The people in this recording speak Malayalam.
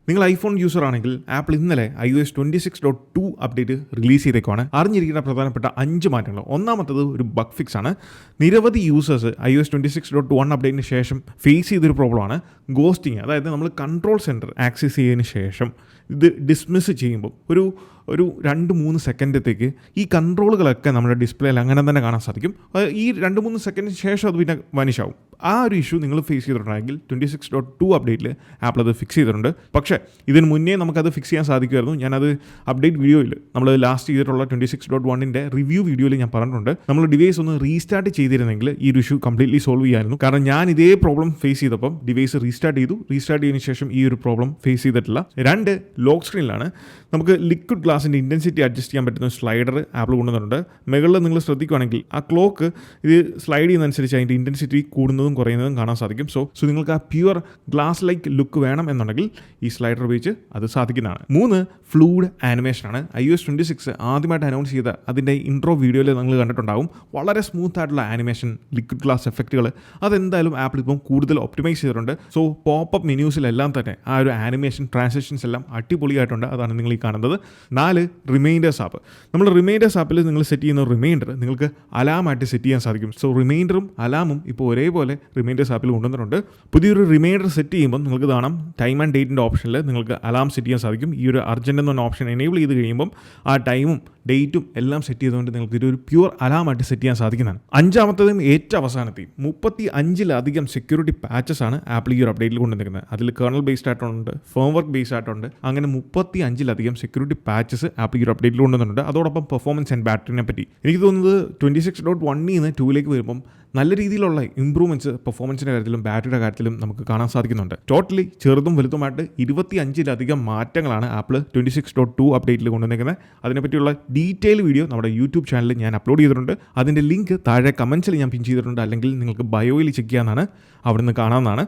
നിങ്ങൾ ഐഫോൺ യൂസർ ആണെങ്കിൽ ആപ്പിൾ ഇന്നലെ iOS 26.2 അപ്ഡേറ്റ് റിലീസ് ചെയ്തേക്കുവാണ്. അറിഞ്ഞിരിക്കുന്ന പ്രധാനപ്പെട്ട 5 മാറ്റങ്ങൾ. ഒന്നാമത്തത് ഒരു ബഗ് ഫിക്സ് ആണ്. നിരവധി യൂസേഴ്സ് iOS 26.1 അപ്ഡേറ്റിന് ശേഷം ഫേസ് ചെയ്തൊരു പ്രോബ്ലമാണ് ഗോസ്റ്റിങ്. അതായത് നമ്മൾ കൺട്രോൾ സെൻറ്റർ ആക്സസ് ചെയ്തതിന് ശേഷം ഇത് ഡിസ്മിസ് ചെയ്യുമ്പോൾ ഒരു 2-3 സെക്കൻഡത്തേക്ക് ഈ കൺട്രോളുകളൊക്കെ നമ്മുടെ ഡിസ്പ്ലേയിൽ അങ്ങനെ തന്നെ കാണാൻ സാധിക്കും. ഈ 2-3 സെക്കൻഡിന് ശേഷം അത് പിന്നെ വനിഷാവും. ആ ഒരു ഇഷ്യൂ നിങ്ങൾ ഫേസ് ചെയ്തിട്ടുണ്ടെങ്കിൽ 26.2 അപ്ഡേറ്റിൽ ആപ്പിൾ അത് ഫിക്സ് ചെയ്തിട്ടുണ്ട്. പക്ഷേ ഇതിന് മുന്നേ നമുക്കത് ഫിക്സ് ചെയ്യാൻ സാധിക്കുമായിരുന്നു. ഞാനത് അപ്ഡേറ്റ് വീഡിയോയിൽ നമ്മൾ ലാസ്റ്റ് ചെയ്തിട്ടുള്ള 26.1ൻ്റെ റിവ്യൂ വീഡിയോയിൽ ഞാൻ പറഞ്ഞിട്ടുണ്ട്. നമ്മൾ ഡിവൈസ് ഒന്ന് റീസ്റ്റാർട്ട് ചെയ്തിരുന്നെങ്കിൽ ഈ ഒരു ഇഷ്യൂ കംപ്ലീറ്റ്ലി സോൾവ് ചെയ്യായിരുന്നു. കാരണം ഞാൻ ഇതേ പ്രോബ്ലം ഫേസ് ചെയ്തപ്പം ഡിവൈസ് റീസ്റ്റാർട്ട് ചെയ്തതിന് ശേഷം ഈ ഒരു പ്രോബ്ലം ഫേസ് ചെയ്തിട്ടില്ല. 2 ലോക്ക് സ്ക്രീനിലാണ് നമുക്ക് ലിക്വിഡ് ഗ്ലാസിൻ്റെ ഇൻറ്റൻസിറ്റി അഡ്ജസ്റ്റ് ചെയ്യാൻ പറ്റുന്ന സ്ലൈഡർ ആപ്പിൾ കൊണ്ടുവന്നിട്ടുണ്ട്. മുകളിൽ നിങ്ങൾ ശ്രദ്ധിക്കുകയാണെങ്കിൽ ആ ക്ലോക്ക് ഇത് സ്ലൈഡ് ചെയ്യുന്നതനുസരിച്ച് അതിൻ്റെ ഇൻറ്റൻസിറ്റി കൂടുന്നതും കുറയുന്നതും കാണാൻ സാധിക്കും. സോ നിങ്ങൾക്ക് ആ പ്യുവർ ഗ്ലാസ് ലൈക്ക് ലുക്ക് വേണം എന്നുണ്ടെങ്കിൽ ഈ സ്ലൈഡർ ഉപയോഗിച്ച് അത് സാധിക്കുന്നതാണ്. 3 ഫ്ലൂയിഡ് ആനിമേഷനാണ്. iOS 26 ആദ്യമായിട്ട് അനൗൺസ് ചെയ്ത അതിൻ്റെ ഇൻട്രോ വീഡിയോയിൽ നിങ്ങൾ കണ്ടിട്ടുണ്ടാകും. വളരെ സ്മൂത്ത് ആയിട്ടുള്ള ആനിമേഷൻ, ലിക്വിഡ് ഗ്ലാസ് എഫക്റ്റുകൾ, അതെന്തായാലും ആപ്പിൾ ഇപ്പം കൂടുതൽ ഒപ്റ്റിമൈസ് ചെയ്തിട്ടുണ്ട്. സോ പോപ്പപ്പ് മെനൂസിലെല്ലാം തന്നെ ആ ഒരു ആനിമേഷൻ ട്രാൻസാക്ഷൻസ് എല്ലാം അടിപൊളിയായിട്ടുണ്ട്. അതാണ് നിങ്ങൾ ഈ കാണുന്നത്. 4 റിമൈൻഡേഴ്സ് ആപ്പ്. നമ്മൾ റിമൈൻഡേഴ്സ് ആപ്പിൽ നിങ്ങൾ സെറ്റ് ചെയ്യുന്ന റിമൈൻഡർ നിങ്ങൾക്ക് അലാമായിട്ട് സെറ്റ് ചെയ്യാൻ സാധിക്കും. സോ റിമൈൻഡറും അലാമും ഇപ്പോൾ ഒരേപോലെ റിമൈൻഡേഴ്സ് ആപ്പിൽ കൊണ്ടുവന്നിട്ടുണ്ട്. പുതിയൊരു റിമൈൻഡർ സെറ്റ് ചെയ്യുമ്പോൾ നിങ്ങൾക്ക് കാണാം ടൈം ആൻഡ് ഡേറ്റിൻ്റെ ഓപ്ഷനിൽ നിങ്ങൾക്ക് അലാം സെറ്റ് ചെയ്യാൻ സാധിക്കും. ഈ ഒരു അർജൻറ്റ് എന്ന ഓപ്ഷൻ എനേബിൾ ചെയ്ത് കഴിയുമ്പം ആ ടൈമും ഡേറ്റും എല്ലാം സെറ്റ് ചെയ്തുകൊണ്ട് നിങ്ങൾക്ക് ഇതൊരു പ്യുവർ അലാമായിട്ട് സെറ്റ് ചെയ്യാൻ സാധിക്കുന്നതാണ്. 5ാമത്തതും ഏറ്റവും അവസാനത്തെയും 35-ലധികം സെക്യൂരിറ്റി പാച്ചസ് ആണ് ആപ്പിൾ ഈ ഒരു അപ്ഡേറ്റിൽ കൊണ്ടുവന്നിരിക്കുന്നത്. അതിൽ കേർണൽ ബേസ്ഡ് ആയിട്ടുണ്ട്, ഫേംവർക്ക് ബേസ്ഡ് ആയിട്ടുണ്ട്. അങ്ങനെ 35-ലധികം സെക്യൂരിറ്റി പാച്ചസ് ആപ്പിൾ ഈ ഒരു അപ്ഡേറ്റിൽ കൊണ്ടുവന്നിട്ടുണ്ട്. അതോടൊപ്പം പെർഫോമൻസ് ആൻഡ് ബാറ്ററിനെ പറ്റി എനിക്ക് തോന്നുന്നത് 26.1 നിന്ന് 2ലേക്ക് വരുമ്പം നല്ല രീതിയിലുള്ള ഇമ്പ്രൂവ്മെൻറ്റ്സ് പെർഫോമൻസിൻ്റെ കാര്യത്തിലും ബാറ്ററിയുടെ കാര്യത്തിലും നമുക്ക് കാണാൻ സാധിക്കുന്നുണ്ട്. ടോട്ടലി ചെറുതും വലുതുമായിട്ട് 25-ലധികം മാറ്റങ്ങളാണ് ആപ്പിൾ 26.2 അപ്ഡേറ്റിൽ കൊണ്ടുവന്നിരിക്കുന്നത്. അതിനെപ്പറ്റിയുള്ള ഡീറ്റെയിൽ വീഡിയോ നമ്മുടെ യൂട്യൂബ് ചാനലിൽ ഞാൻ അപ്ലോഡ് ചെയ്തിട്ടുണ്ട്. അതിൻ്റെ ലിങ്ക് താഴെ കമൻസിൽ ഞാൻ പിൻ ചെയ്തിട്ടുണ്ട്. അല്ലെങ്കിൽ നിങ്ങൾക്ക് ബയോയിൽ ചെക്ക് ചെയ്യാനാണ്, അവിടുന്ന് കാണാവുന്നതാണ്.